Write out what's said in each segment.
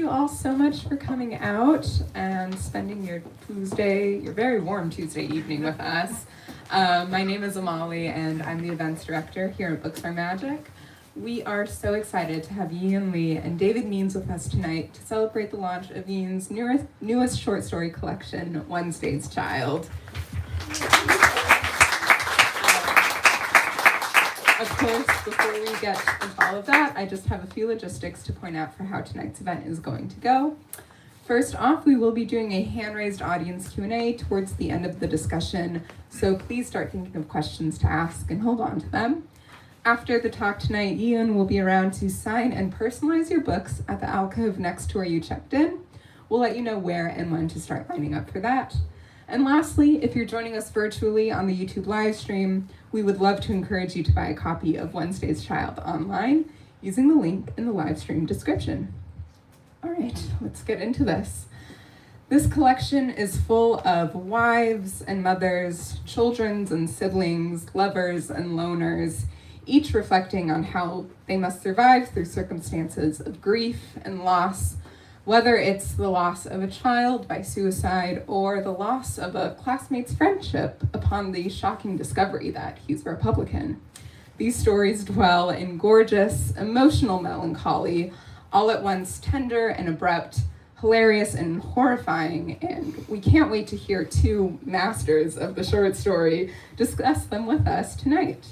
you all so much for coming out and spending your very warm Tuesday evening with us. My name is Amali, and I'm the events director here at Books Are Magic. We are so excited to have Yiyun Lee and David Means with us tonight to celebrate the launch of Yiyun's newest short story collection, Wednesday's Child. Of course, before we get into all of that, I just have a few logistics to point out for how tonight's event is going to go. First off, we will be doing a hand-raised audience Q&A towards the end of the discussion, so please start thinking of questions to ask and hold on to them. After the talk tonight, Yiyun will be around to sign and personalize your books at the alcove next to where you checked in. We'll let you know where and when to start lining up for that. And lastly, if you're joining us virtually on the YouTube live stream, we would love to encourage you to buy a copy of Wednesday's Child online using the link in the live stream description. All right, let's get into this. This collection is full of wives and mothers, children and siblings, lovers and loners, each reflecting on how they must survive through circumstances of grief and loss, whether it's the loss of a child by suicide or the loss of a classmate's friendship upon the shocking discovery that he's a Republican. These stories dwell in gorgeous, emotional melancholy, all at once tender and abrupt, hilarious and horrifying, and we can't wait to hear two masters of the short story discuss them with us tonight.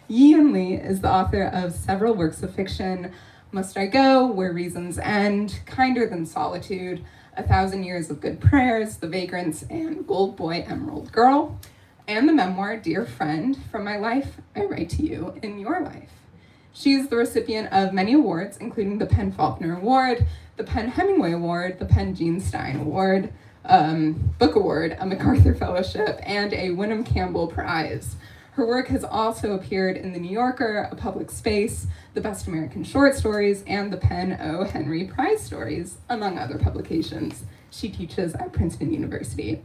Yiyun Lee is the author of several works of fiction: Must I Go, Where Reasons End, Kinder Than Solitude, 1,000 Years of Good Prayers, The Vagrants, and Gold Boy, Emerald Girl, and the memoir, Dear Friend, From My Life, I Write to You in Your Life. She is the recipient of many awards, including the PEN Faulkner Award, the PEN Hemingway Award, the PEN Gene Stein Award, Book Award, a MacArthur Fellowship, and a Wyndham Campbell Prize. Her work has also appeared in The New Yorker, A Public Space, The Best American Short Stories, and the PEN O. Henry Prize Stories, among other publications. She teaches at Princeton University.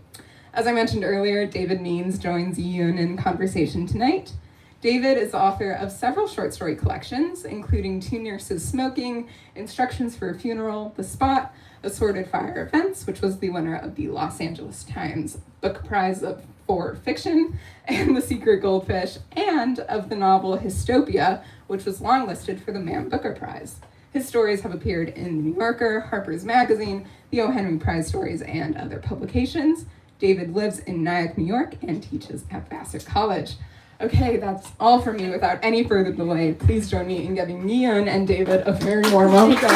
As I mentioned earlier, David Means joins Yiyun in conversation tonight. David is the author of several short story collections, including Two Nurses Smoking, Instructions for a Funeral, The Spot, Assorted Fire Events, which was the winner of the Los Angeles Times Book Prize for Fiction, and The Secret Goldfish, and of the novel Hystopia, which was longlisted for the Man Booker Prize. His stories have appeared in The New Yorker, Harper's Magazine, the O. Henry Prize Stories, and other publications. David lives in Nyack, New York, and teaches at Vassar College. Okay, that's all from me. Without any further delay, please join me in giving Yiyun and David a very warm welcome.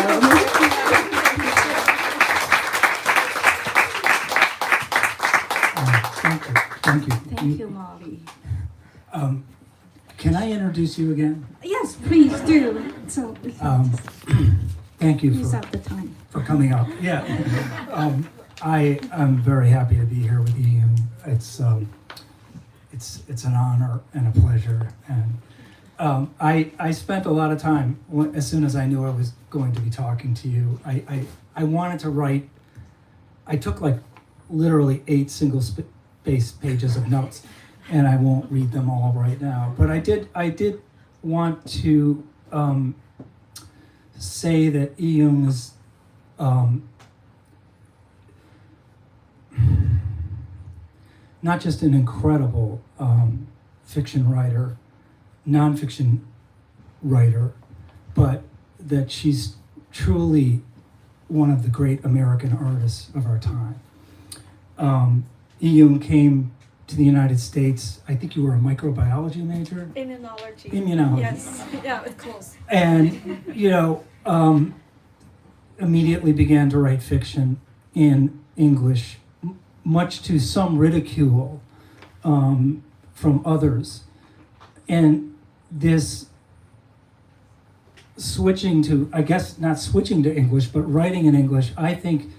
Thank you. Thank you, Molly. Can I introduce you again? Yes, please do. So we can Thank you use up the time. for coming up. Yeah, I am very happy to be here with you. It's an honor and a pleasure. And I spent a lot of time as soon as I knew I was going to be talking to you. I wanted to write. I took like literally 8 single-spaced pages of notes, and I won't read them all right now. But I did want to say that Yiyun is not just an incredible fiction writer, nonfiction writer, but that she's truly one of the great American artists of our time. Yiyun came to the United States. I think you were a microbiology major? Immunology. Immunology. Yes, yeah, it's close. And, immediately began to write fiction in English, much to some ridicule from others. And this switching to, I guess not switching to English, but writing in English, I think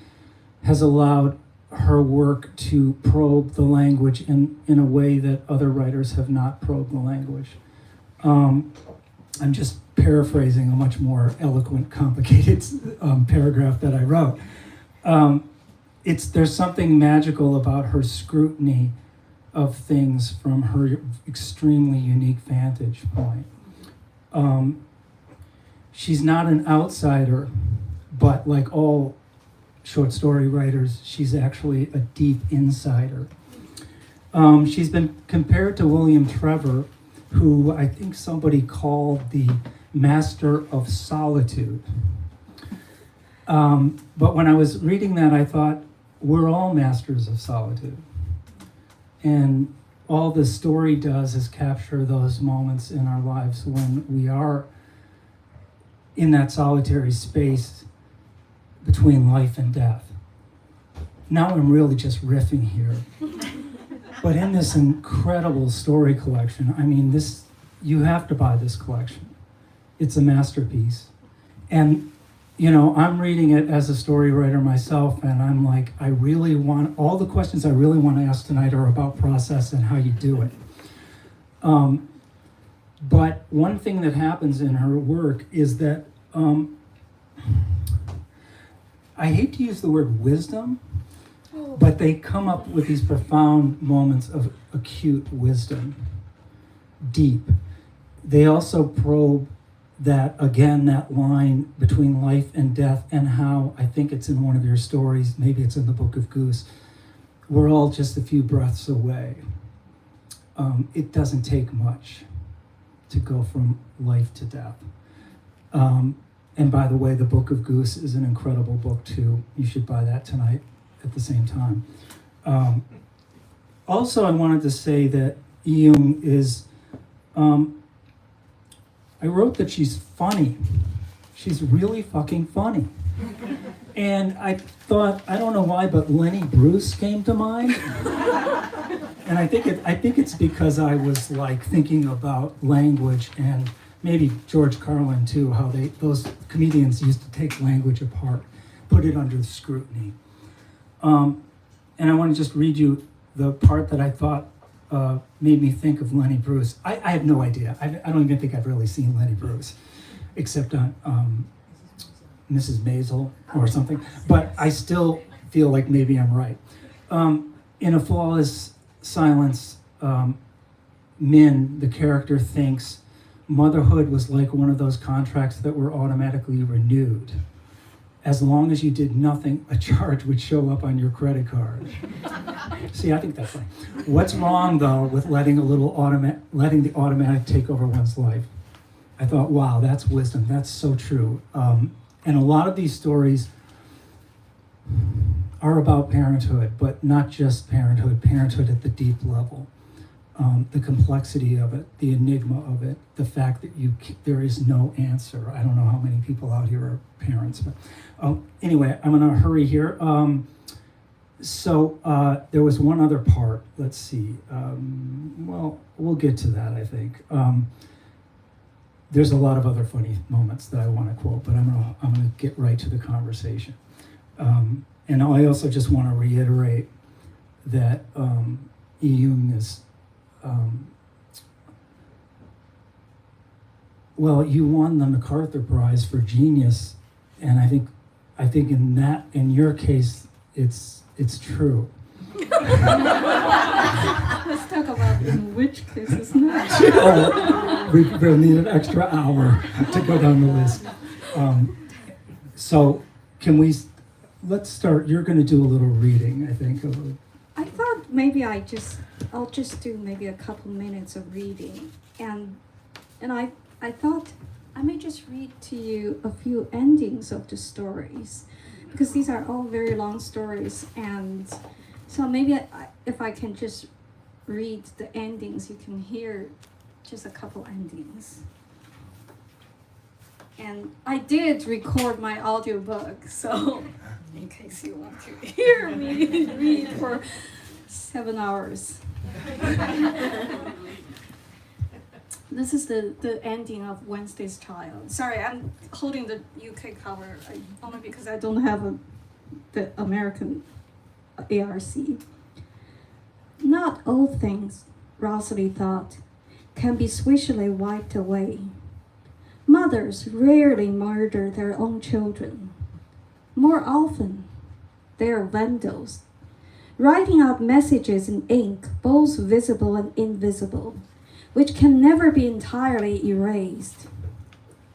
has allowed her work to probe the language in a way that other writers have not probed the language. I'm just paraphrasing a much more eloquent, complicated paragraph that I wrote. There's something magical about her scrutiny of things from her extremely unique vantage point. She's not an outsider but like all short story writers, she's actually a deep insider. She's been compared to William Trevor, who I think somebody called the master of solitude. But when I was reading that, I thought, we're all masters of solitude. And all the story does is capture those moments in our lives when we are in that solitary space between life and death. Now I'm really just riffing here. But in this incredible story collection, I mean, this, you have to buy this collection. It's a masterpiece. And, you know, I'm reading it as a story writer myself, and I'm like, I really want, all the questions I really want to ask tonight are about process and how you do it. But one thing that happens in her work is that, I hate to use the word wisdom, but they come up with these profound moments of acute wisdom, deep. They also probe that, again, that line between life and death, and how, I think it's in one of your stories, maybe it's in the Book of Goose, we're all just a few breaths away. It doesn't take much to go from life to death. And by the way, the Book of Goose is an incredible book too. You should buy that tonight at the same time. Also, I wanted to say that Yiyun is, I wrote that she's funny. She's really fucking funny. And I thought, I don't know why, but Lenny Bruce came to mind. And I think it's because I was like thinking about language, and maybe George Carlin too, how those comedians used to take language apart, put it under scrutiny. And I want to just read you the part that I thought made me think of Lenny Bruce. I have no idea. I don't even think I've really seen Lenny Bruce, except on Mrs. Maisel or something. But I still feel like maybe I'm right. In A Flawless Silence, Min, the character, thinks motherhood was like one of those contracts that were automatically renewed. As long as you did nothing, a charge would show up on your credit card. See, I think that's funny. What's wrong, though, with letting the automatic take over one's life? I thought, wow, that's wisdom. That's so true. And a lot of these stories are about parenthood, but not just parenthood at the deep level. The complexity of it, the enigma of it, the fact that there is no answer. I don't know how many people out here are parents, but anyway, I'm gonna hurry here. So there was one other part, let's see. Well, we'll get to that, I think. There's a lot of other funny moments that I wanna quote, but I'm gonna get right to the conversation. And I also just wanna reiterate that Yiyun is, well, you won the MacArthur Prize for Genius, and I think in your case, it's true. Let's talk about in which case it's not. Oh, we'll need an extra hour to go down the list. So let's start. You're going to do a little reading, I think. I thought maybe I'll just do maybe a couple minutes of reading, and I thought I may just read to you a few endings of the stories, because these are all very long stories, and so maybe if I can just read the endings, you can hear just a couple endings. And I did record my audiobook, so in case you want to hear me read for 7 hours. This is the ending of Wednesday's Child. Sorry, I'm holding the UK cover only because I don't have the American ARC. Not all things, Rosalie thought, can be swiftly wiped away. Mothers rarely murder their own children. More often, they are vandals, writing out messages in ink, both visible and invisible, which can never be entirely erased.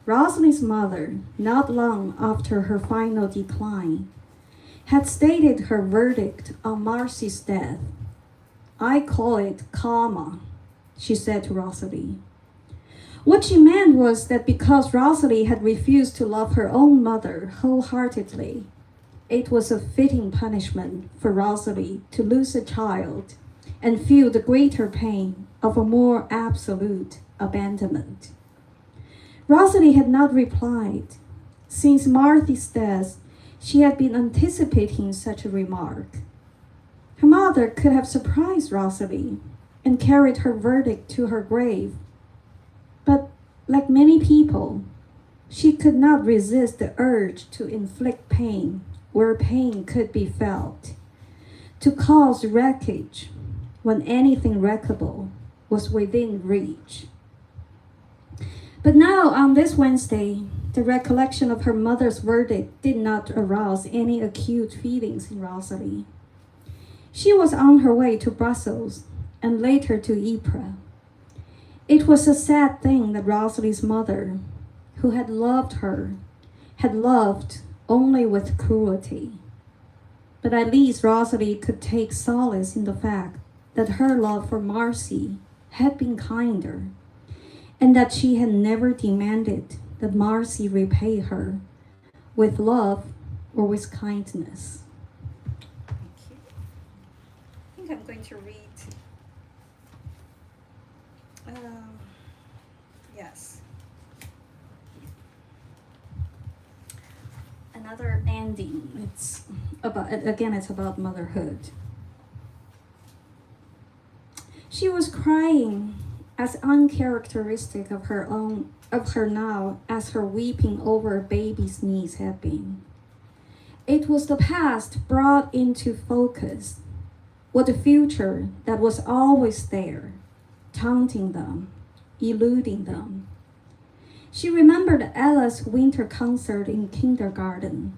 Rosalie's mother, not long after her final decline, had stated her verdict on Marcy's death. "I call it karma," she said to Rosalie. What she meant was that because Rosalie had refused to love her own mother wholeheartedly, it was a fitting punishment for Rosalie to lose a child and feel the greater pain of a more absolute abandonment. Rosalie had not replied. Since Marthy's death, she had been anticipating such a remark. Her mother could have surprised Rosalie and carried her verdict to her grave. But like many people, she could not resist the urge to inflict pain where pain could be felt, to cause wreckage when anything wreckable was within reach. But now, on this Wednesday, the recollection of her mother's verdict did not arouse any acute feelings in Rosalie. She was on her way to Brussels and later to Ypres. It was a sad thing that Rosalie's mother, who had loved her, had loved only with cruelty. But at least Rosalie could take solace in the fact that her love for Marcy had been kinder, and that she had never demanded that Marcy repay her with love or with kindness. Thank you. I think I'm going to read. Yes. Another ending. It's about motherhood. She was crying as uncharacteristic of her now as her weeping over a baby's knees had been. It was the past brought into focus, with the future that was always there, taunting them, eluding them. She remembered Ella's winter concert in kindergarten.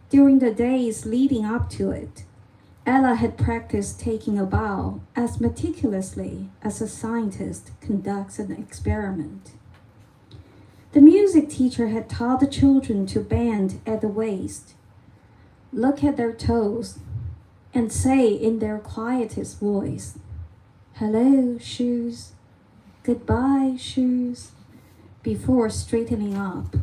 During the days leading up to it, Ella had practiced taking a bow as meticulously as a scientist conducts an experiment. The music teacher had taught the children to bend at the waist, look at their toes, and say in their quietest voice, "Hello, shoes. Goodbye, shoes," before straightening up.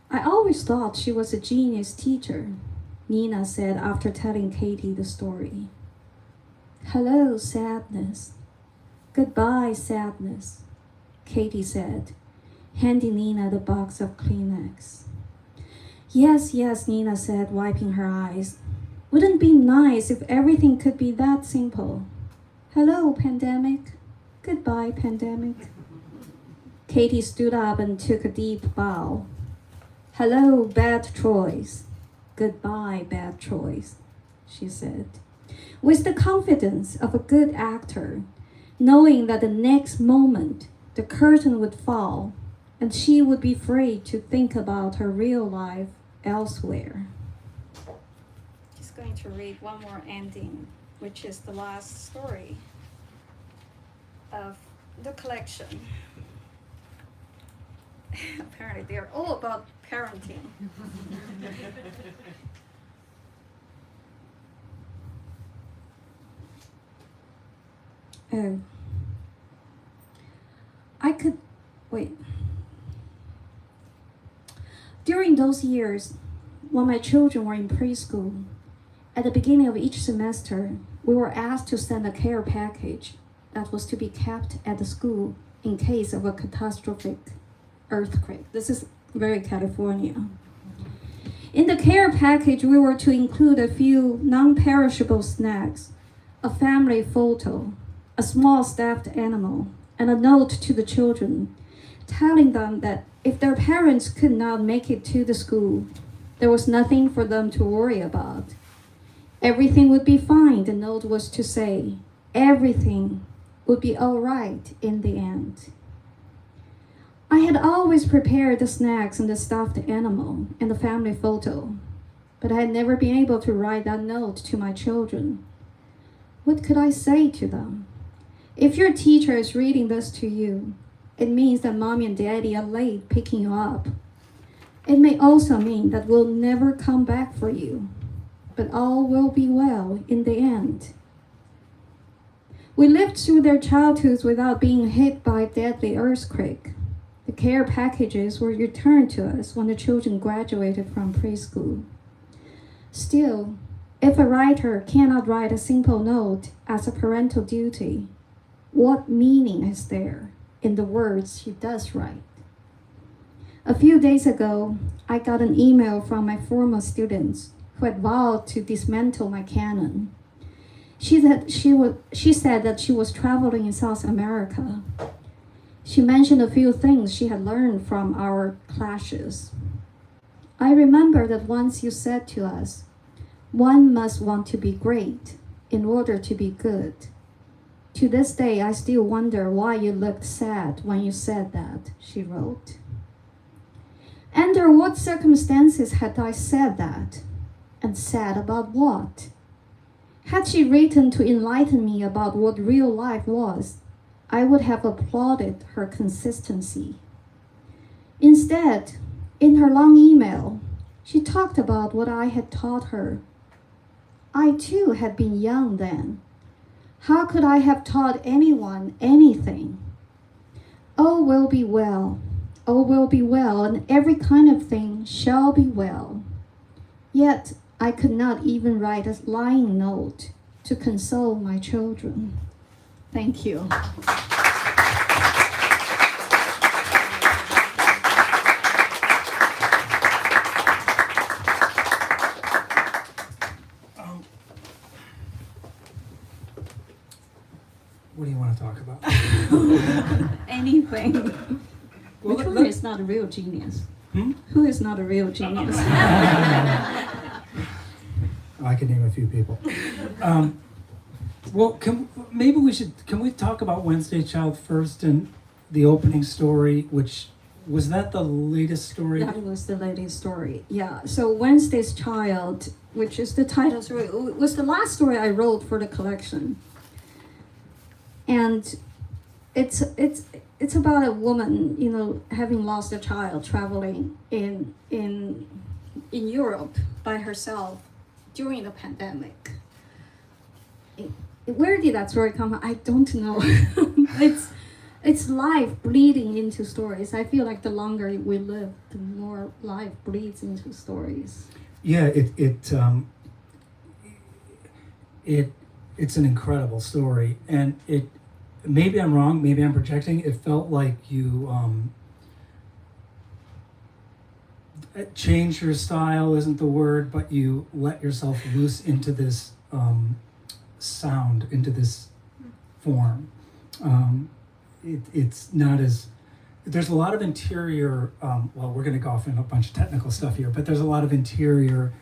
"I always thought she was a genius teacher," Nina said after telling Katie the story. "Hello, sadness. Goodbye, sadness," Katie said, handing Nina the box of Kleenex. Yes, Nina said, wiping her eyes. "Wouldn't it be nice if everything could be that simple? Hello, pandemic. Goodbye, pandemic." Katie stood up and took a deep bow. "Hello, bad choice. Goodbye, bad choice," she said, with the confidence of a good actor, knowing that the next moment the curtain would fall and she would be free to think about her real life elsewhere. Just going to read one more ending, which is the last story of the collection. Apparently they are all about parenting. Oh. During those years, when my children were in preschool, at the beginning of each semester, we were asked to send a care package that was to be kept at the school in case of a catastrophic earthquake. This is very California. In the care package, we were to include a few non-perishable snacks, a family photo, a small stuffed animal, and a note to the children, telling them that if their parents could not make it to the school, there was nothing for them to worry about. Everything would be fine, the note was to say. Everything would be all right in the end. I had always prepared the snacks and the stuffed animal and the family photo, but I had never been able to write that note to my children. What could I say to them? If your teacher is reading this to you, it means that mommy and daddy are late picking you up. It may also mean that we'll never come back for you, but all will be well in the end. We lived through their childhoods without being hit by a deadly earthquake. The care packages were returned to us when the children graduated from preschool. Still, if a writer cannot write a simple note as a parental duty, what meaning is there in the words she does write? A few days ago, I got an email from my former students who had vowed to dismantle my canon. She said that she was traveling in South America. She mentioned a few things she had learned from our clashes. I remember that once you said to us, one must want to be great in order to be good. To this day, I still wonder why you looked sad when you said that, she wrote. Under what circumstances had I said that? And sad about what? Had she written to enlighten me about what real life was, I would have applauded her consistency. Instead, in her long email, she talked about what I had taught her. I too had been young then. How could I have taught anyone anything? All will be well. All will be well, and every kind of thing shall be well. Yet I could not even write a lying note to console my children. Thank you. What do you want to talk about? Anything. Well, Who is not a real genius? Who is not a real genius? I can name a few people. Well, can we talk about Wednesday Child first and the opening story, which was that the latest story? That was the latest story. Yeah. So Wednesday's Child, which is the title story, was the last story I wrote for the collection. And it's about a woman, having lost a child, traveling in Europe by herself during the pandemic. Where did that story come from? I don't know. It's life bleeding into stories. I feel like the longer we live, the more life bleeds into stories. Yeah, it's an incredible story, and maybe I'm wrong, maybe I'm projecting. It felt like you changed your style, isn't the word, but you let yourself loose into this sound, into this form. It's not as, there's a lot of interior, well, we're going to go off in a bunch of technical stuff here, but there's a lot of interior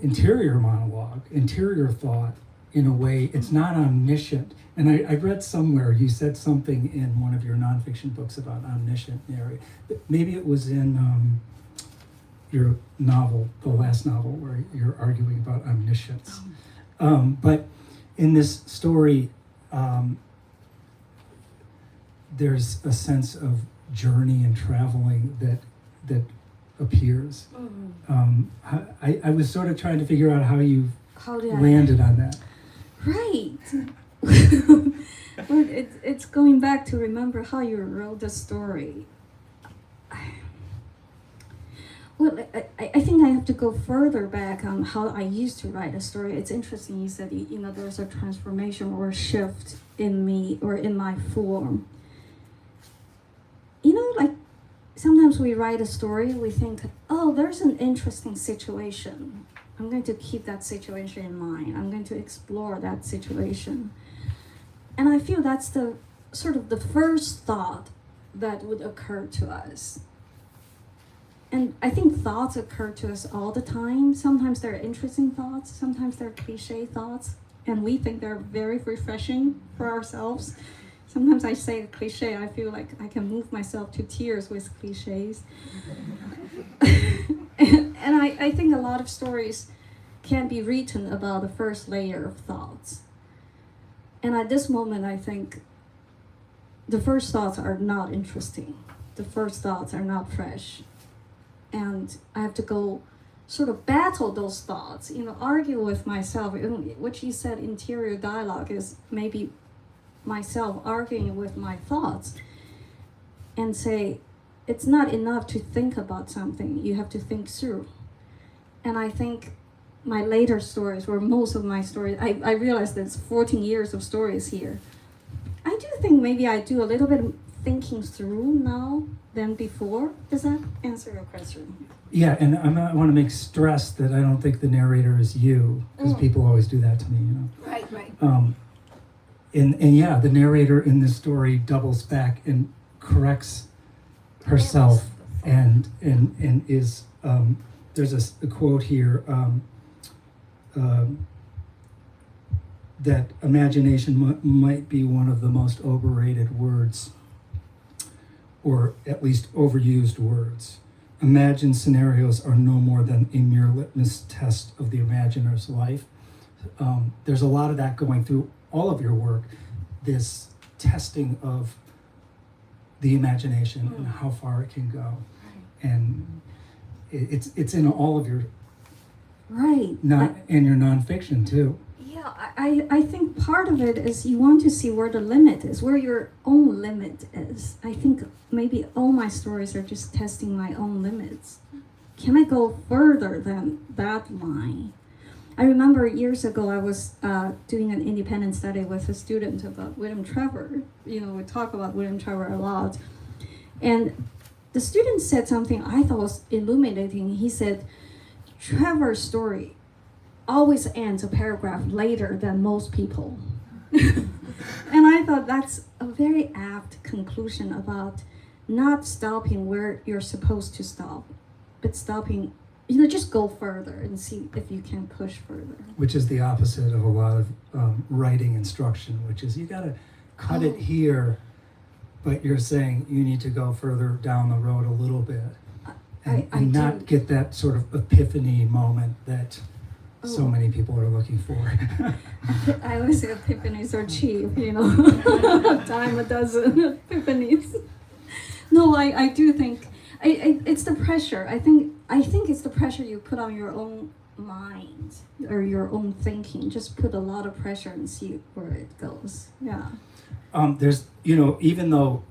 monologue, interior thought. In a way, it's not omniscient. And I read somewhere, you said something in one of your nonfiction books about omniscient narrative. Maybe it was in your novel, the last novel, where you're arguing about omniscience. But in this story, there's a sense of journey and traveling that appears. I was sort of trying to figure out how you landed on that. Right. Well, it's going back to remember how you wrote the story. Well, I think I have to go further back on how I used to write a story. It's interesting you said, there's a transformation or a shift in me or in my form. Like sometimes we write a story, we think, oh, there's an interesting situation. I'm going to keep that situation in mind. I'm going to explore that situation. And I feel that's the sort of the first thought that would occur to us. And I think thoughts occur to us all the time. Sometimes they're interesting thoughts, sometimes they're cliche thoughts, and we think they're very refreshing for ourselves. Sometimes I say a cliche, I feel like I can move myself to tears with cliches. And I think a lot of stories can be written about the first layer of thoughts. And at this moment, I think the first thoughts are not interesting. The first thoughts are not fresh. And I have to go sort of battle those thoughts, argue with myself. What you said, interior dialogue, is maybe myself arguing with my thoughts and say, it's not enough to think about something. You have to think through. And I think my later stories, or most of my stories, I realized there's 14 years of stories here. I do think maybe I do a little bit of thinking through now than before. Does that answer your question? Yeah, and I want to make stress that I don't think the narrator is you, because people always do that to me, Right. And yeah, the narrator in this story doubles back and corrects herself, and is there's a quote here that imagination might be one of the most overrated words, or at least overused words. Imagined scenarios are no more than a mere litmus test of the imaginer's life. There's a lot of that going through all of your work, this testing of the imagination and how far it can go. And it's in all of your and your nonfiction too. Yeah, I think part of it is you want to see where the limit is, where your own limit is. I think maybe all my stories are just testing my own limits. Can I go further than that line? I remember years ago I was doing an independent study with a student about William Trevor. We talk about William Trevor a lot. And the student said something I thought was illuminating. He said, Trevor's story always ends a paragraph later than most people. And I thought that's a very apt conclusion about not stopping where you're supposed to stop, but stopping, just go further and see if you can push further. Which is the opposite of a lot of writing instruction, which is you got to cut it here, but you're saying you need to go further down the road a little bit. And not get that sort of epiphany moment that so many people are looking for. I always say epiphanies are cheap, dime a dozen epiphanies. No, I do think it's the pressure. I think it's the pressure you put on your own mind or your own thinking. Just put a lot of pressure and see where it goes. Yeah. There's, even though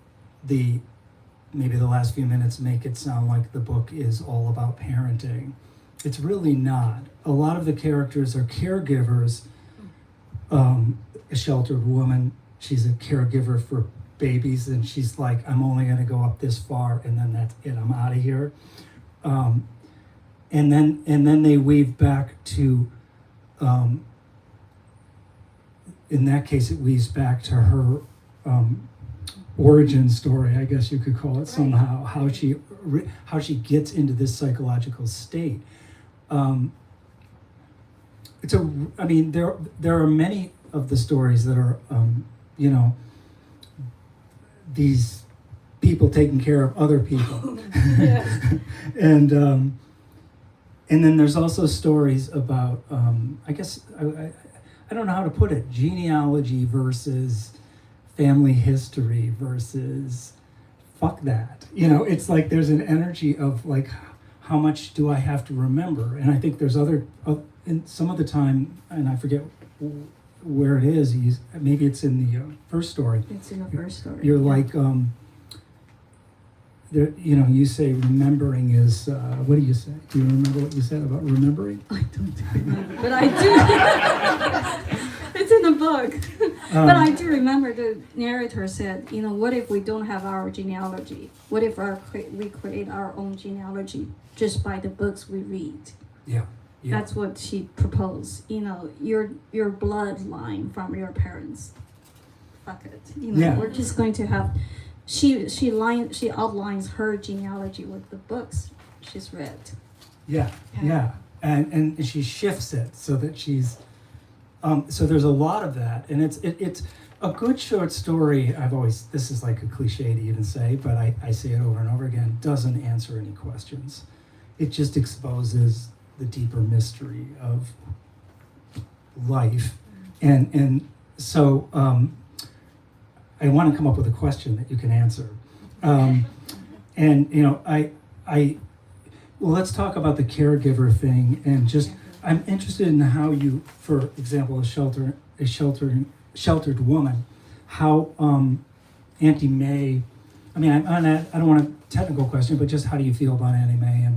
maybe the last few minutes make it sound like the book is all about parenting, it's really not. A lot of the characters are caregivers. A sheltered woman, she's a caregiver for babies, and she's like, I'm only going to go up this far, and then that's it. I'm out of here. And then they weave back to, in that case, it weaves back to her origin story, I guess you could call it somehow. How she gets into this psychological state. There are many of the stories that are, these people taking care of other people. And then there's also stories about, I guess, I don't know how to put it, genealogy versus family history versus fuck that. It's like there's an energy of like, how much do I have to remember? And I think there's in some of the time, and I forget where it is, maybe it's in the first story. It's in the first story. You're like, you say remembering is, what do you say? Do you remember what you said about remembering? I don't remember, but I do. It's in the book. But I do remember the narrator said, what if we don't have our genealogy? What if we create our own genealogy just by the books we read? Yeah. That's what she proposed. Your bloodline from your parents. Fuck it. We're just going to have. She outlines her genealogy with the books she's read. Yeah. And she shifts it so that she's. So there's a lot of that, and it's a good short story. This is like a cliche to even say, but I say it over and over again, doesn't answer any questions. It just exposes the deeper mystery of life. And so I want to come up with a question that you can answer. And you know, well, let's talk about the caregiver thing, and just I'm interested in how you, for example, a sheltered woman, how Auntie May. I mean, I don't want a technical question, but just how do you feel about Auntie May,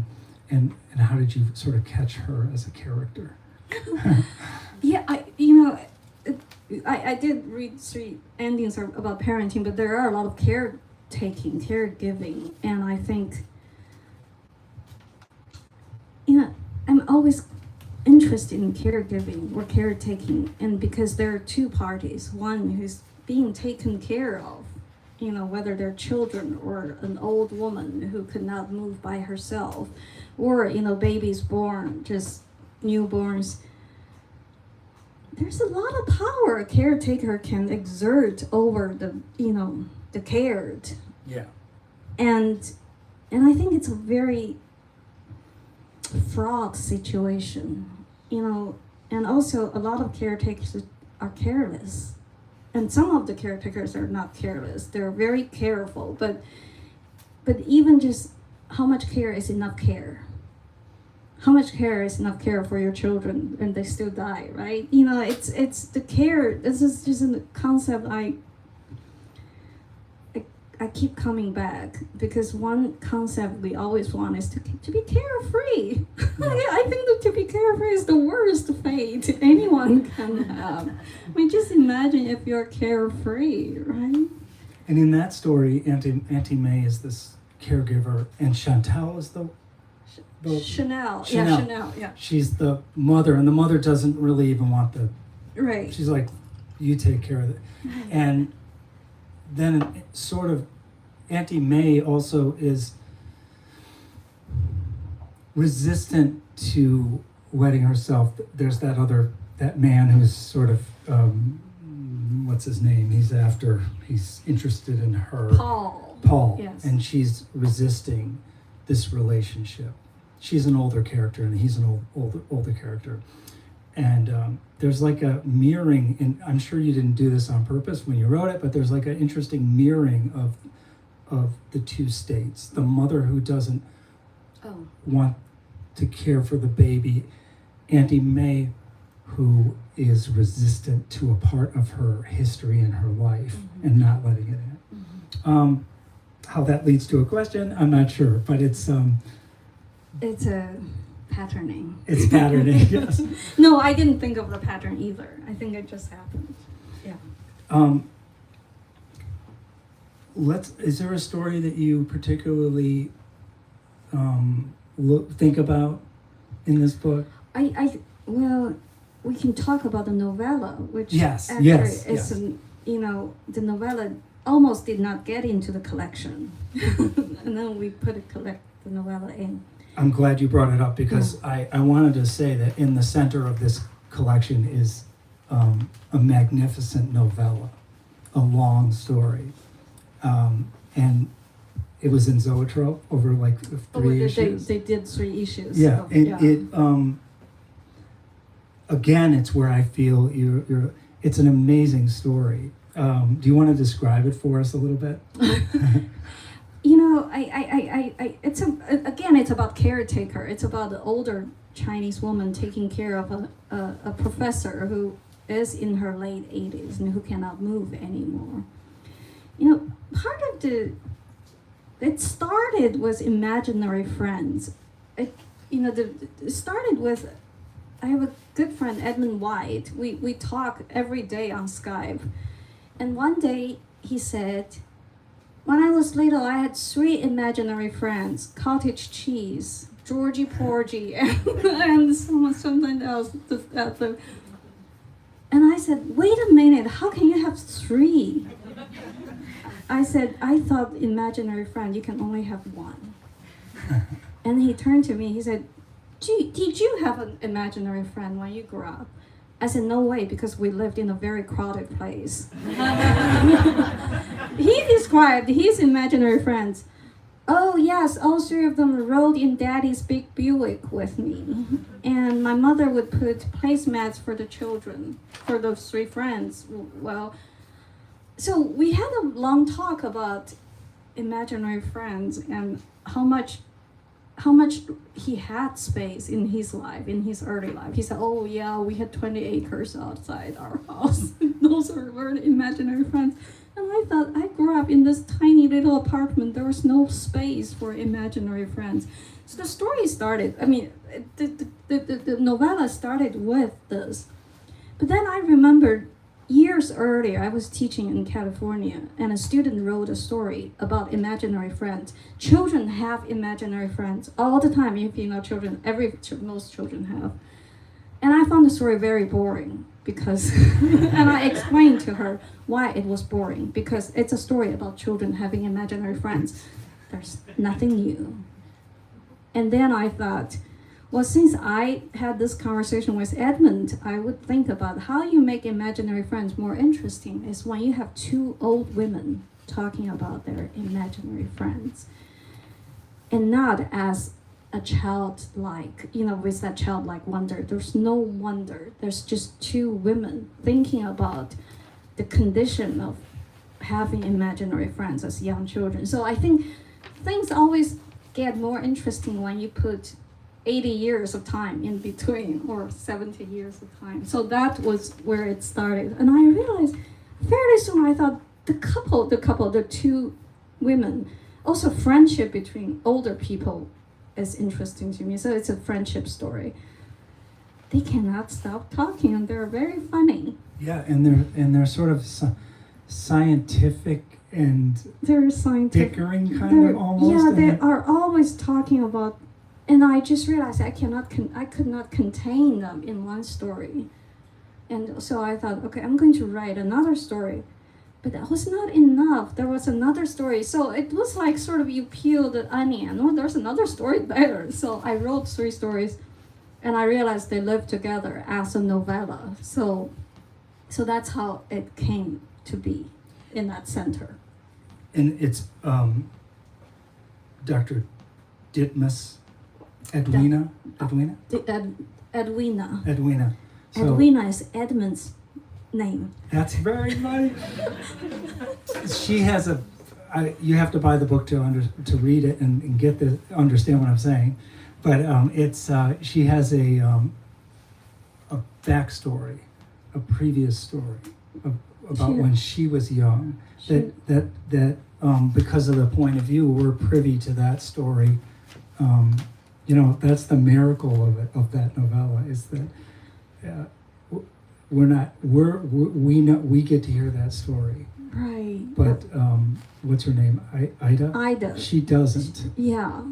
and how did you sort of catch her as a character? Yeah, I did read 3 endings about parenting, but there are a lot of caregiving, and I think, I'm always interested in caregiving or caretaking, and because there are 2 parties, one who's being taken care of, whether they're children or an old woman who could not move by herself, or, babies born, just newborns. There's a lot of power a caretaker can exert over the cared. Yeah. And I think it's a very fraught situation, and also a lot of caretakers are careless. And some of the caretakers are not careless. They're very careful, but even just how much care is enough care? How much care is enough care for your children and they still die, right? It's the care. This is just a concept I keep coming back, because one concept we always want is to be carefree. I think that to be carefree is the worst fate anyone can have. I mean, just imagine if you're carefree, right? And in that story, Auntie May is this caregiver, and Chantal is the Chanel. Chanel. Yeah, Chanel, yeah. She's the mother, and the mother doesn't really even want Right. she's like, you take care of it. And then sort of Auntie May also is resistant to wedding herself. There's that man who's sort of, what's his name? He's interested in her. Paul. Yes. And she's resisting this relationship. She's an older character, and he's an older character. And there's like a mirroring, and I'm sure you didn't do this on purpose when you wrote it, but there's like an interesting mirroring of the 2 states. The mother who doesn't want to care for the baby, Auntie May, who is resistant to a part of her history and her life, and not letting it in. How that leads to a question, I'm not sure, but it's a patterning. It's patterning, yes. No, I didn't think of the pattern either. I think it just happened. Yeah. Is there a story that you particularly think about in this book? Well, we can talk about the novella, which yes, actually yes, is yes. The novella almost did not get into the collection, and then we collect the novella in. I'm glad you brought it up, because I wanted to say that in the center of this collection is a magnificent novella, a long story. And it was in Zoetrope over like 3 issues. They did 3 issues. Yeah, it again, it's where I feel it's an amazing story. Do you want to describe it for us a little bit? It's about caretaker. It's about an older Chinese woman taking care of a professor who is in her late 80s and who cannot move anymore. Part of it started with imaginary friends. It started with, I have a good friend, Edmund White. We talk every day on Skype. And one day he said, when I was little, I had 3 imaginary friends: cottage cheese, Georgie Porgy, and something else. And I said, wait a minute, how can you have 3? I said, I thought imaginary friend, you can only have 1. And he turned to me, he said, did you have an imaginary friend when you grew up? I said, no way, because we lived in a very crowded place. He described his imaginary friends. Oh yes, all 3 of them rode in Daddy's big Buick with me. And my mother would put placemats for the children, for those 3 friends. Well, so we had a long talk about imaginary friends and how much he had space in his life, in his early life. He said, oh yeah, we had 20 acres outside our house. Those were imaginary friends. And I thought, I grew up in this tiny little apartment. There was no space for imaginary friends. So the story started, I mean, the novella started with this. But then I remembered years earlier, I was teaching in California, and a student wrote a story about imaginary friends. Children have imaginary friends all the time. If you know children, most children have. And I found the story very boring because, and I explained to her why it was boring. Because it's a story about children having imaginary friends. There's nothing new. And then I thought, well, since I had this conversation with Edmund, I would think about how you make imaginary friends more interesting is when you have two old women talking about their imaginary friends. And not as a childlike, with that childlike wonder. There's no wonder. There's just two women thinking about the condition of having imaginary friends as young children. So I think things always get more interesting when you put 80 years of time in between, or 70 years of time. So that was where it started. And I realized fairly soon, I thought the two women, also friendship between older people is interesting to me. So it's a friendship story. They cannot stop talking, and they're very funny. Yeah, and they're sort of scientific and They're scientific. bickering kind of almost. Yeah, they are always talking about, and I just realized I could not contain them in one story. And so I thought, okay, I'm going to write another story. But that was not enough. There was another story. So it was like sort of you peel the onion. Oh, there's another story there. So I wrote 3 stories, and I realized they lived together as a novella. So that's how it came to be in that center. And it's Dr. Ditmas, Edwina. Edwina. So Edwina is Edmund's name. that's very nice. She has you have to buy the book to read it and get understand what I'm saying. But she has a backstory, a previous story about when she was young. That because of the point of view, we're privy to that story. That's the miracle of that novella, is that we get to hear that story. Right. But what's her name? Ida? Ida. She doesn't. Yeah.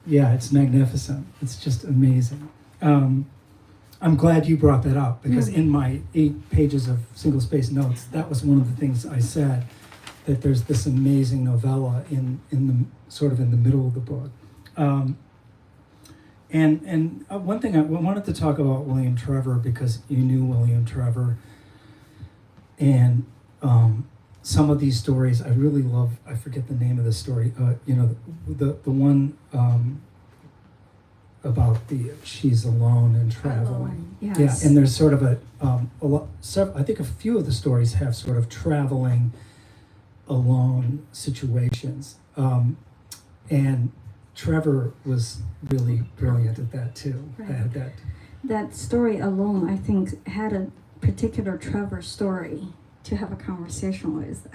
Yeah, it's magnificent. It's just amazing. I'm glad you brought that up, because in my 8 pages of single-space notes, that was one of the things I said, that there's this amazing novella in the sort of in the middle of the book. And one thing I wanted to talk about William Trevor, because you knew William Trevor, and some of these stories I really love. I forget the name of the story. The one about she's alone and traveling. Yes. Yeah, and there's sort of a lot. I think a few of the stories have sort of traveling alone situations, and Trevor was really brilliant at that too. Right. That story alone, I think, had a particular Trevor story to have a conversation with.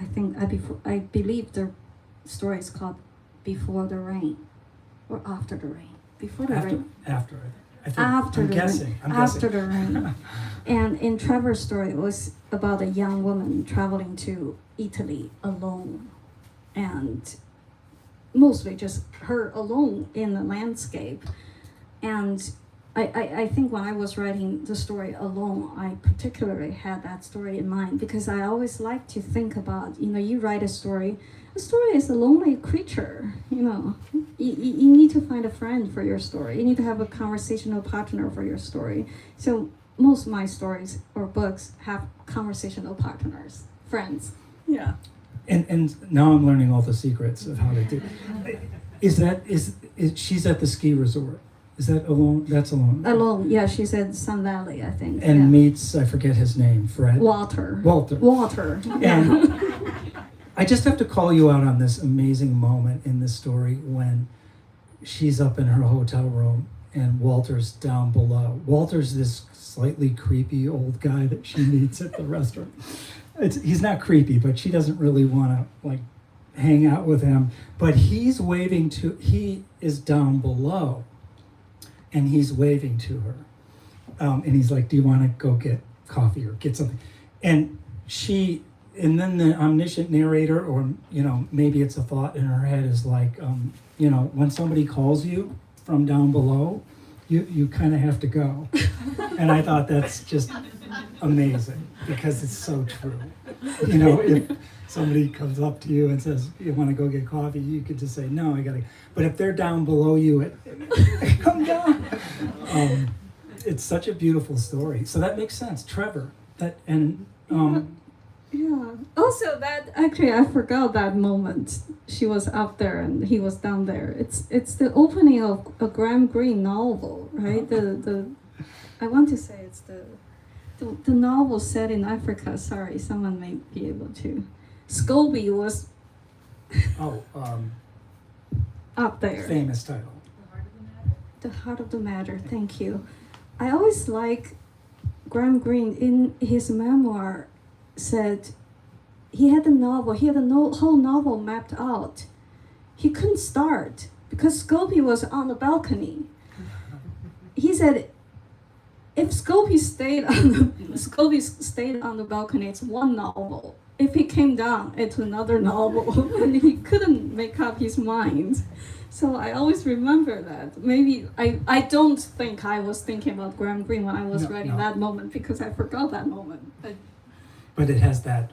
I believe the story is called "Before the Rain" or "After the Rain." Before the rain. After. I think. After I'm the guessing. rain. I'm After guessing. the rain. And in Trevor's story, it was about a young woman traveling to Italy alone, and mostly just her alone in the landscape. And I think when I was writing the story alone, I particularly had that story in mind, because I always like to think about, you write a story is a lonely creature, You need to find a friend for your story. You need to have a conversational partner for your story. So most of my stories or books have conversational partners, friends. Yeah. And now I'm learning all the secrets of how to do. Is she's at the ski resort, Is that alone? That's alone. Alone, yeah, she said Sun Valley, I think. And yeah. meets, I forget his name, Fred? Walter. Walter. And I just have to call you out on this amazing moment in this story when she's up in her hotel room and Walter's down below. Walter's this slightly creepy old guy that she meets at the restaurant. He's not creepy, but she doesn't really want to like hang out with him. But he is down below and he's waving to her. And he's like, do you want to go get coffee or get something? And then the omniscient narrator, or, maybe it's a thought in her head, is like, when somebody calls you from down below, you kind of have to go. And I thought that's just amazing because it's so true. If somebody comes up to you and says, you want to go get coffee, you could just say, no, I got to. But if they're down below you, come down. It's such a beautiful story. So that makes sense. Trevor, yeah. Also, that actually I forgot that moment. She was up there and he was down there. It's the opening of a Graham Greene novel, right? The I want to say it's the novel set in Africa. Sorry, someone may be able to. Scobie was up there. Famous title. The Heart of the Matter. Thank you. I always like Graham Greene in his memoir. Said he had a whole novel mapped out. He couldn't start because Scobie was on the balcony. He said, if Scobie stayed on the balcony, it's one novel. If he came down, it's another novel, and he couldn't make up his mind. So I always remember that. Maybe I don't think I was thinking about Graham Greene when I was writing that moment because I forgot that moment. But it has that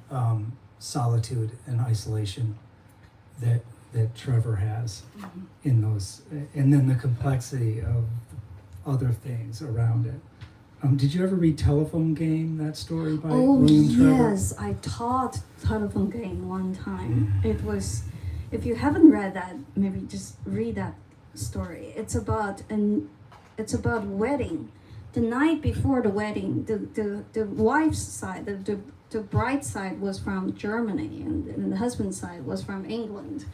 solitude and isolation that Trevor has in those, and then the complexity of other things around it. Did you ever read Telephone Game, that story by William Trevor? Yes, I taught Telephone Game one time. It was, if you haven't read that, maybe just read that story. It's about wedding. The night before the wedding, the wife's side, the bride's side was from Germany, and the husband's side was from England.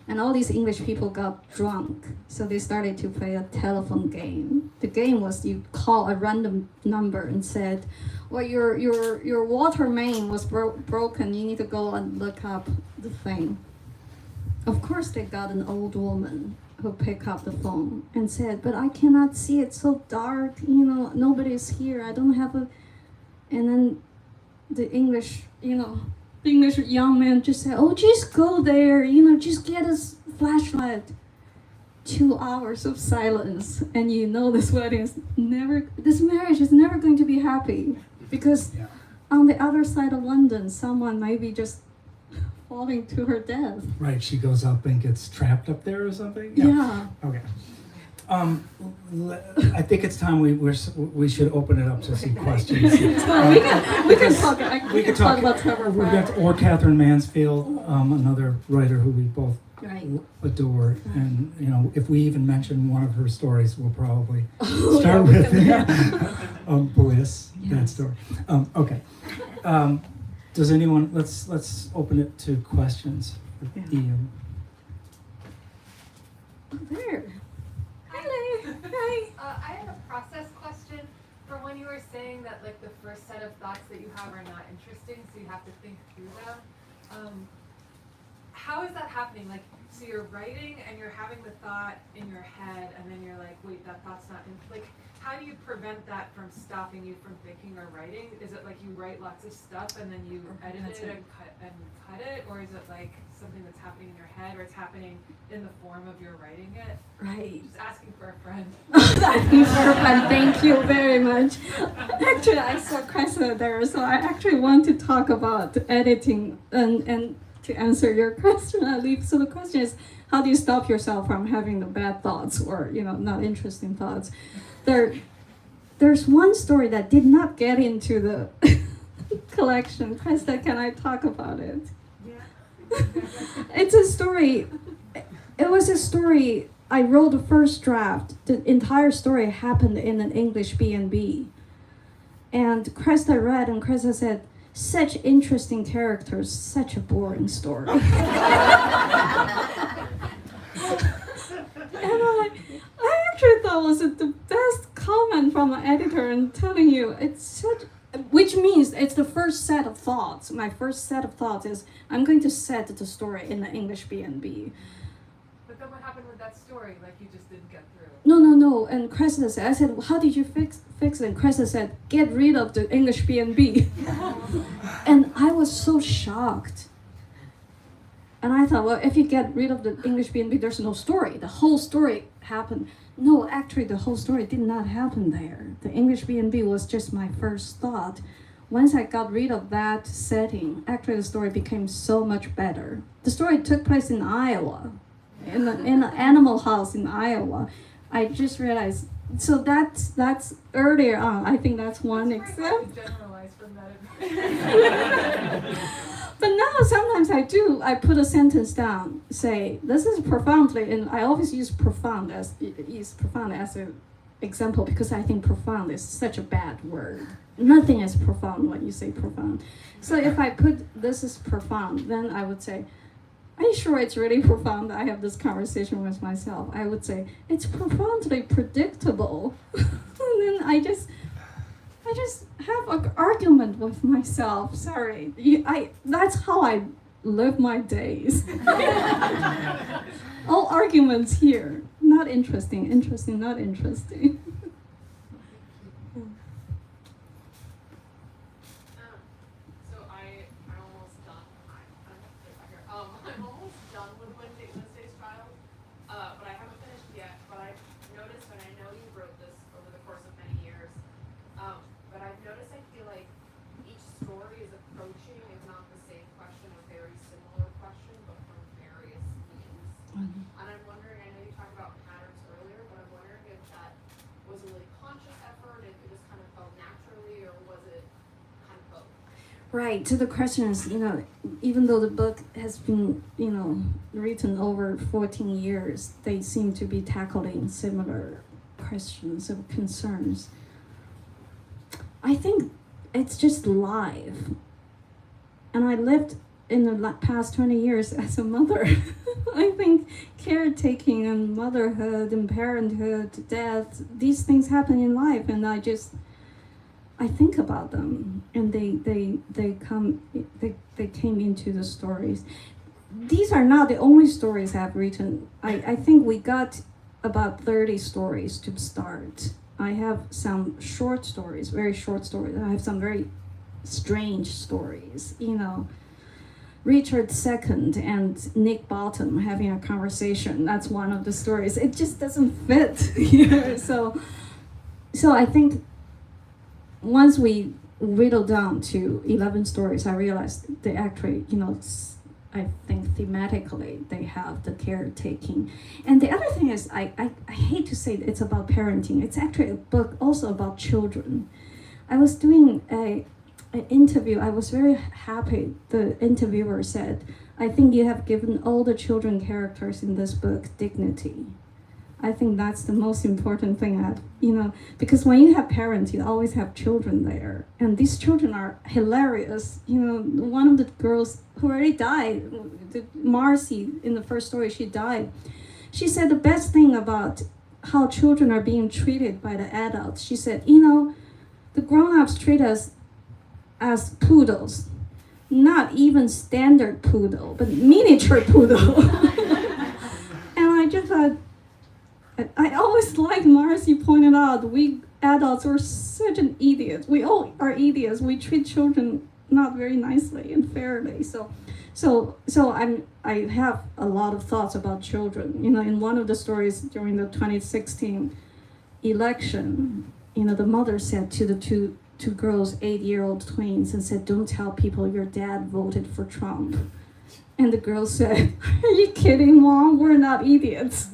And all these English people got drunk, so they started to play a telephone game. The game was you call a random number and said, well, your water main was broken, you need to go and look up the thing. Of course they got an old woman who picked up the phone and said, but I cannot see, it's so dark, nobody's here, I don't have a... And then the English young man just said, oh, just go there, just get a flashlight. 2 hours of silence, and this marriage is never going to be happy, because on the other side of London, someone might be just falling to her death. Right, she goes up and gets trapped up there or something? Yeah. Okay. I think it's time we should open it up to some questions. we can talk about Trevor Pratt. Or Catherine Mansfield, another writer who we both adore. And if we even mention one of her stories, we'll probably start with Bliss, that story. Okay. Does anyone? Let's open it to questions for Yiyun. There. Hi. I have a process question for when you were saying that like the first set of thoughts that you have are not interesting, so you have to think through them. How is that happening? Like, so you're writing and you're having the thought in your head, and then you're like, wait, that thought's not in. Like, how do you prevent that from stopping you from thinking or writing? Is it like you write lots of stuff and then you edit it and cut it, or is it like something that's happening in your head, or it's happening in the form of your writing it? Right. Just asking for a friend. Asking for a friend. Thank you very much. Actually, I saw Cressida there, so I actually want to talk about editing and to answer your question, I believe. So the question is, how do you stop yourself from having the bad thoughts or not interesting thoughts? There's one story that did not get into the collection. Cressida, can I talk about it? Yeah. It's a story. It was a story I wrote the first draft. The entire story happened in an English B&B. And Krista read, and Krista said, such interesting characters, such a boring story. And I actually thought was the best comment from an editor and telling you it's such, which means it's the first set of thoughts. My first set of thoughts is I'm going to set the story in the English B&B. But then what happened with that story? Like you just didn't get through. No. And Cressida said, I said, how did you fix it? And Cressida said, get rid of the English B&B. And I was so shocked. And I thought, well, if you get rid of the English B&B, there's no story. The whole story happened. No, actually, the whole story did not happen there. The English B&B was just my first thought. Once I got rid of that setting, actually the story became so much better. The story took place in Iowa, in an animal house in Iowa. I just realized, so that's earlier on. I think that's one example. Generalize from that. But now sometimes I put a sentence down, say, this is profoundly, and I always use profound as an example because I think profound is such a bad word. Nothing is profound when you say profound. So if I put this is profound, then I would say, are you sure it's really profound? I have this conversation with myself. I would say, it's profoundly predictable. And then I just have an argument with myself. Sorry, that's how I live my days. All arguments here. Not interesting, not interesting. So I'm almost done. I'm almost done with Wednesday's trials, but I haven't finished yet. But I've noticed, and I know you wrote this over the course of many years, but I've noticed I feel like each story is approaching, if not the same question, a very similar question, but from various means. And I'm wondering, I know you talked about patterns earlier, but I'm wondering if that was a really conscious effort, if it just kind of felt naturally, or was it kind of both? Right. So the question is, even though the book has been, written over 14 years, they seem to be tackling similar questions or concerns. I think it's just live. And I lived in the past 20 years as a mother. I think caretaking and motherhood and parenthood, death, these things happen in life, and I think about them, and they came into the stories. These are not the only stories I've written. I think we got about 30 stories to start. I have some short stories, very short stories. I have some very strange stories. Richard II and Nick Bottom having a conversation. That's one of the stories. It just doesn't fit here. So I think once we whittled down to 11 stories, I realized they actually, I think thematically they have the caretaking. And the other thing is, I hate to say it's about parenting. It's actually a book also about children. I was doing an interview. I was very happy. The interviewer said, I think you have given all the children characters in this book dignity. I think that's the most important thing, because when you have parents, you always have children there. And these children are hilarious. One of the girls who already died, Marcy, in the first story, she died. She said the best thing about how children are being treated by the adults, she said, the grown-ups treat us as poodles, not even standard poodle, but miniature poodle. And I just thought, I always like Marcy pointed out, we adults are such an idiot. We all are idiots. We treat children not very nicely and fairly. So I have a lot of thoughts about children. In one of the stories during the 2016 election, the mother said to the two girls, 8-year-old twins, and said, don't tell people your dad voted for Trump. And the girl said, are you kidding, Mom? We're not idiots.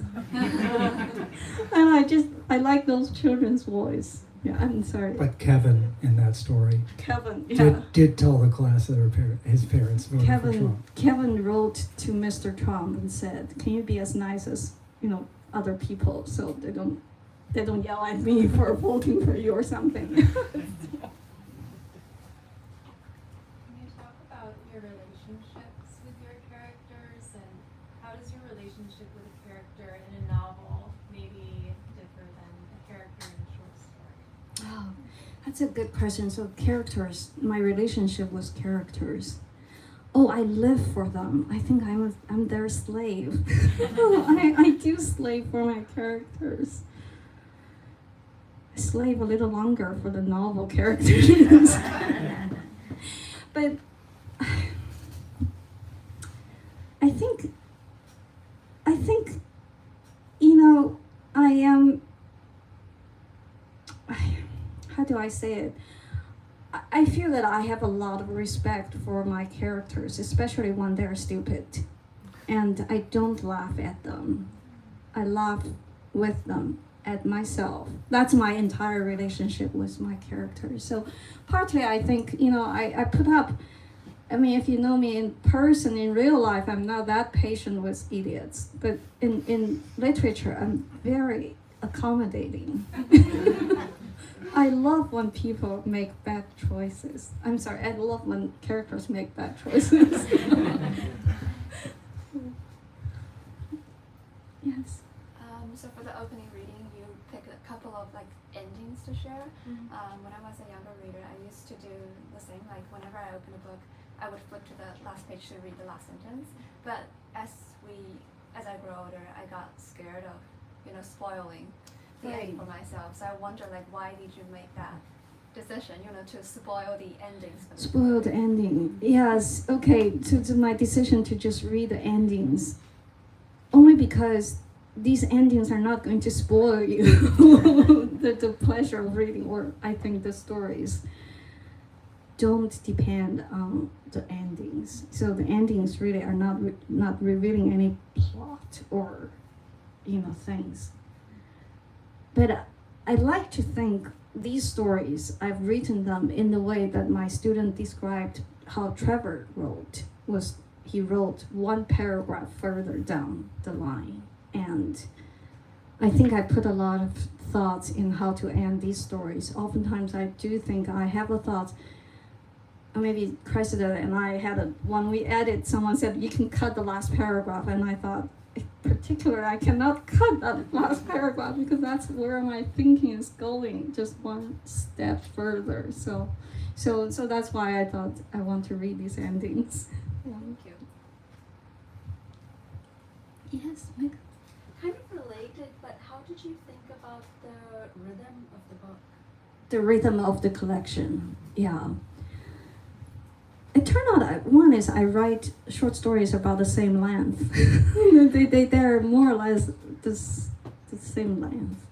And I like those children's voice. Yeah, I'm sorry. But Kevin, in that story, Kevin, yeah. did tell the class that his parents voted for Trump. Kevin wrote to Mr. Trump and said, can you be as nice as, other people, so they don't yell at me for voting for you or something. Can you talk about your relationships with your characters, and how does your relationship with a character in a novel maybe differ than a character in a short story? Oh, that's a good question. So characters, my relationship with characters. Oh, I live for them. I think I'm their slave. I do slave for my characters. I slave a little longer for the novel characters. But I think, I am, how do I say it? I feel that I have a lot of respect for my characters, especially when they're stupid. And I don't laugh at them. I laugh with them, at myself. That's my entire relationship with my characters. So partly I think, I put up, if you know me in person, in real life, I'm not that patient with idiots. But in literature, I'm very accommodating. I love when people make bad choices. I'm sorry, I love when characters make bad choices. Yes. So for the opening reading, you picked a couple of endings to share. When I was a younger reader, I used to do the same. Whenever I open a book, I would flip to the last page to read the last sentence. But as I grew older, I got scared of, spoiling the ending for myself. So I wonder, why did you make that decision, to spoil the endings? Spoil the ending. Yes. Okay. To my decision to just read the endings, only because these endings are not going to spoil you the pleasure of reading, or I think the stories don't depend on the endings. So the endings really are not revealing any plot or things. But I like to think these stories, I've written them in the way that my student described how Trevor wrote. He wrote one paragraph further down the line. And I think I put a lot of thoughts in how to end these stories. Oftentimes I do think I have a thought, maybe Cressida and I had when we edit, someone said, you can cut the last paragraph. And I thought, in particular, I cannot cut that last paragraph because that's where my thinking is going, just one step further. So that's why I thought I want to read these endings. Thank you. Yes, Meg? Kind of related, but how did you think about the rhythm of the book? The rhythm of the collection, yeah. It turned out, one is I write short stories about the same length. They're more or less the same length.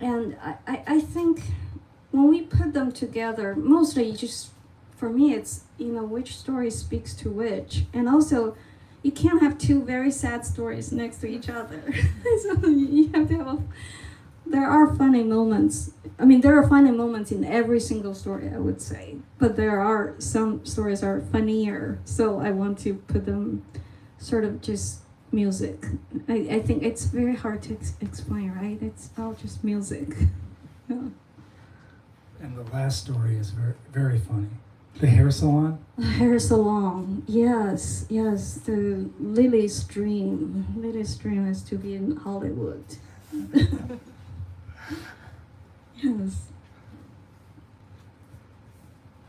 And I think when we put them together, mostly for me, it's, which story speaks to which. And also, you can't have two very sad stories next to each other. So you have to have there are funny moments. There are funny moments in every single story, I would say. But there are some stories are funnier. So I want to put them sort of just music. I think it's very hard to explain, right? It's all just music. Yeah. And the last story is very, very funny. The hair salon? The hair salon, yes. The Lily's dream. Lily's dream is to be in Hollywood. Yes.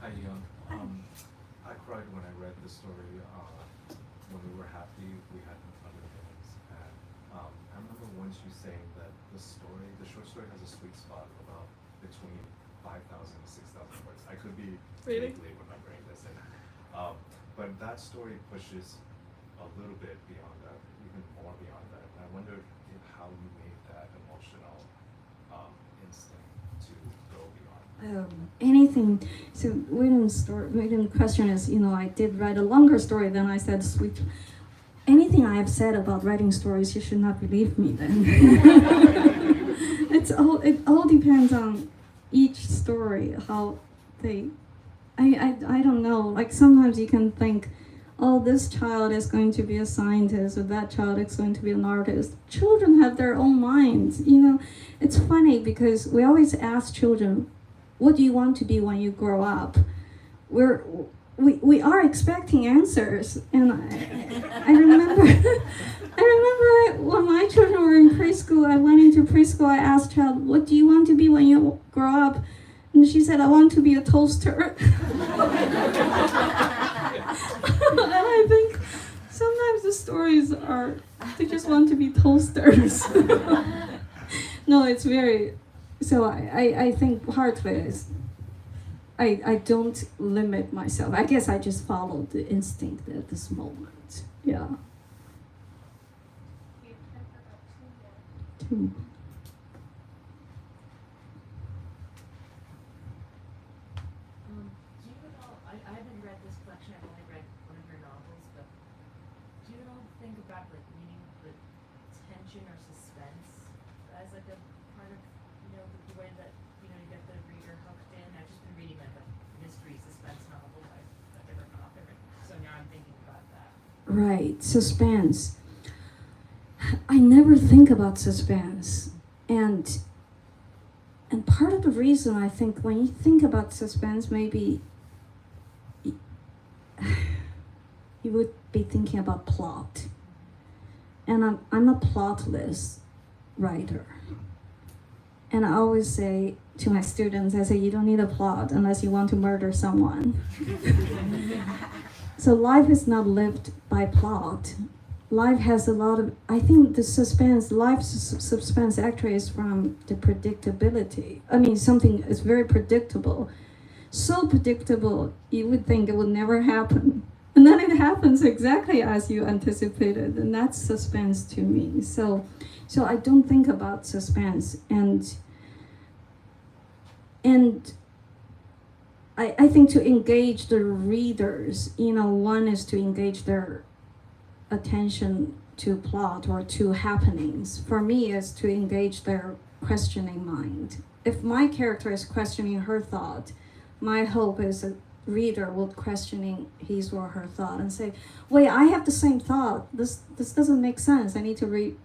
Hi, Yiyun. I cried when I read the story. When we were happy, we had other feelings. And I remember once you saying that the short story has a sweet spot of about between 5,000 to 6,000 words. I could be vaguely remembering this, but that story pushes a little bit beyond that, even more beyond that. And I wonder how you made that emotional instinct to go beyond. Anything. So William's question is, I did write a longer story than I said sweet. Anything I have said about writing stories, you should not believe me then. It all depends on each story, how they, I don't know, sometimes you can think, oh, this child is going to be a scientist or that child is going to be an artist. Children have their own minds. It's funny because we always ask children, what do you want to be when you grow up? We are expecting answers, and I remember I remember when my children were in preschool. I went into preschool. I asked child, "What do you want to be when you grow up?" And she said, "I want to be a toaster." And I think sometimes the stories are they just want to be toasters. No, it's very. So I think part of it is I don't limit myself. I guess I just follow the instinct at this moment. Yeah. We have time for about two more. Do you at all, I haven't read this collection, I've only read one of your novels, but do you at all think about like reading the tension or suspense as like a part of, the way that, you get the reader hooked in? I've just been reading like a mystery suspense novel by a different author, so now I'm thinking about that. Right, suspense. I never think about suspense. And part of the reason I think when you think about suspense, maybe you would be thinking about plot. And I'm a plotless writer. And I always say to my students, I say, you don't need a plot unless you want to murder someone. So life is not lived by plot. Life has a lot of, I think the suspense, life's suspense actually is from the predictability. I mean, something is very predictable. So predictable, you would think it would never happen. And then it happens exactly as you anticipated. And that's suspense to me. So I don't think about suspense. And I think to engage the readers, one is to engage their attention to plot or to happenings. For me, is to engage their questioning mind. If my character is questioning her thought, my hope is a reader will questioning his or her thought and say, wait, I have the same thought. This doesn't make sense. I need to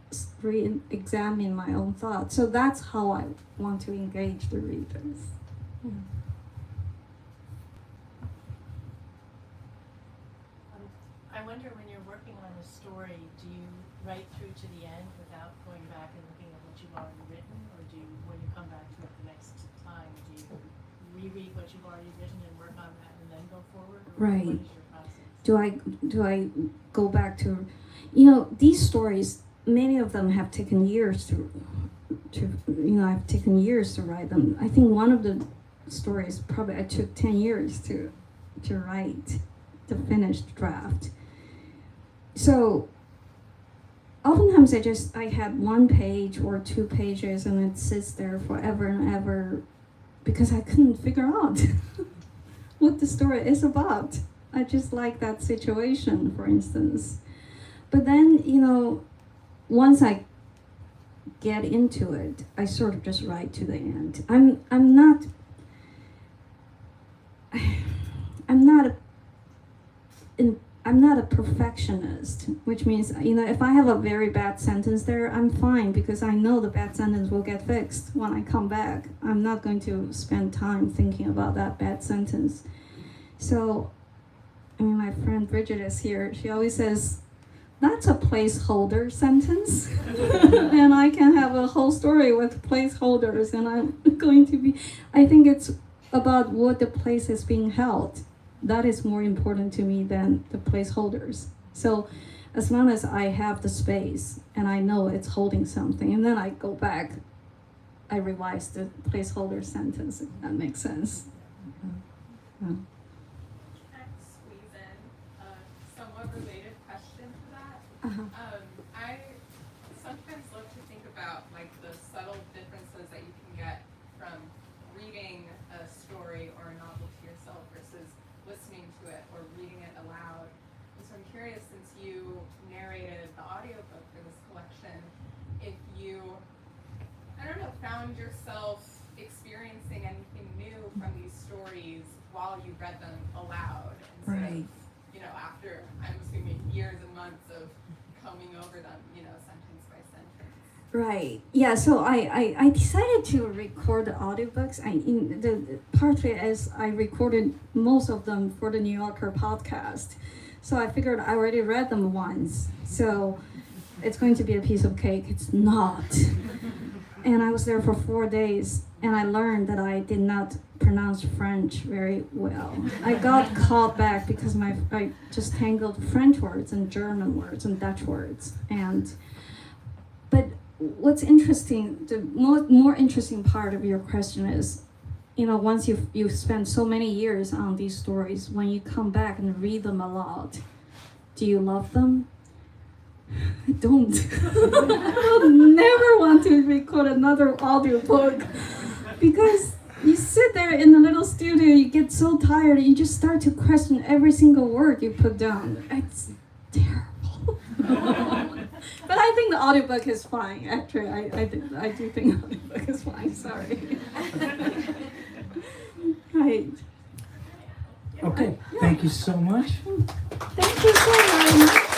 re-examine my own thought. So that's how I want to engage the readers. Yeah. I wonder when you're working on a story, do you write through to the end without going back and looking at what you've already written? Or do you, when you come back to it the next time, do you reread what you've already written and work on that and then go forward? Or Right. what is your process? Do I go back to, these stories, many of them have taken years to I've taken years to write them. I think one of the stories probably I took 10 years to write the finished draft. So oftentimes I had 1 page or 2 pages and it sits there forever and ever because I couldn't figure out what the story is about. I just like that situation, for instance. But then, once I get into it, I sort of just write to the end. I'm not a perfectionist, which means, if I have a very bad sentence there, I'm fine because I know the bad sentence will get fixed when I come back. I'm not going to spend time thinking about that bad sentence. So, my friend Bridget is here. She always says, that's a placeholder sentence. And I can have a whole story with placeholders, and I think it's about what the place is being held. That is more important to me than the placeholders. So as long as I have the space and I know it's holding something, and then I go back, I revise the placeholder sentence, if that makes sense. Can I squeeze in a somewhat related question to that? I sometimes love to think about the subtle differences that you can get from reading a story or a novel to yourself versus listening to it or reading it aloud. And so I'm curious, since you narrated the audiobook for this collection, if you, found yourself experiencing anything new from these stories while you read them aloud instead Right. of, after, years and months of combing over them, sentence by sentence. Right. Yeah. So I decided to record the audiobooks. Partly as I recorded most of them for the New Yorker podcast, so I figured I already read them once. So it's going to be a piece of cake. It's not. And I was there for 4 days, and I learned that I did not pronounce French very well. I got called back because I just tangled French words and German words and Dutch words. But what's interesting, the more interesting part of your question is, once you've spent so many years on these stories, when you come back and read them a lot, do you love them? I don't. I will never want to record another audiobook because you sit there in the little studio, you get so tired, and you just start to question every single word you put down. It's terrible. But I think the audiobook is fine. Actually, I do think the audiobook is fine. Sorry. Right. Okay, thank you so much. Thank you so much.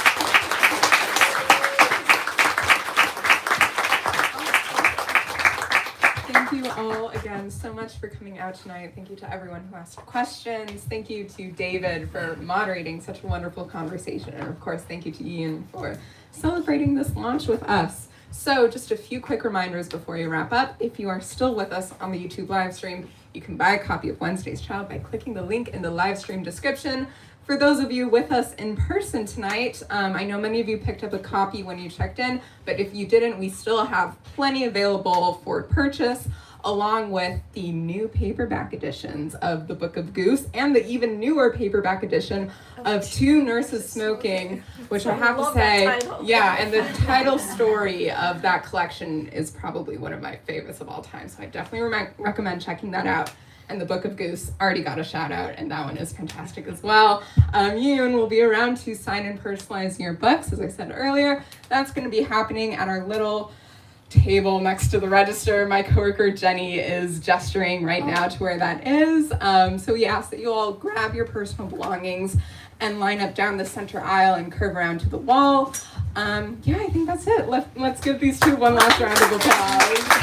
Thank you all again so much for coming out tonight. Thank you to everyone who asked questions. Thank you to David for moderating such a wonderful conversation. And of course, thank you to Yiyun for celebrating this launch with us. So just a few quick reminders before we wrap up. If you are still with us on the YouTube live stream, you can buy a copy of Wednesday's Child by clicking the link in the live stream description. For those of you with us in person tonight, I know many of you picked up a copy when you checked in, but if you didn't, we still have plenty available for purchase, along with the new paperback editions of the Book of Goose and the even newer paperback edition of Two Nurses Smoking, which I have to say, and the title story of that collection is probably one of my favorites of all time, so I definitely recommend checking that out. And the Book of Goose already got a shout out, and that one is fantastic as well. Yiyun will be around to sign and personalize your books, as I said earlier. That's going to be happening at our little table next to the register. My coworker Jenny is gesturing right now to where that is. So we ask that you all grab your personal belongings and line up down the center aisle and curve around to the wall. I think that's it. Let's give these two one last round of applause.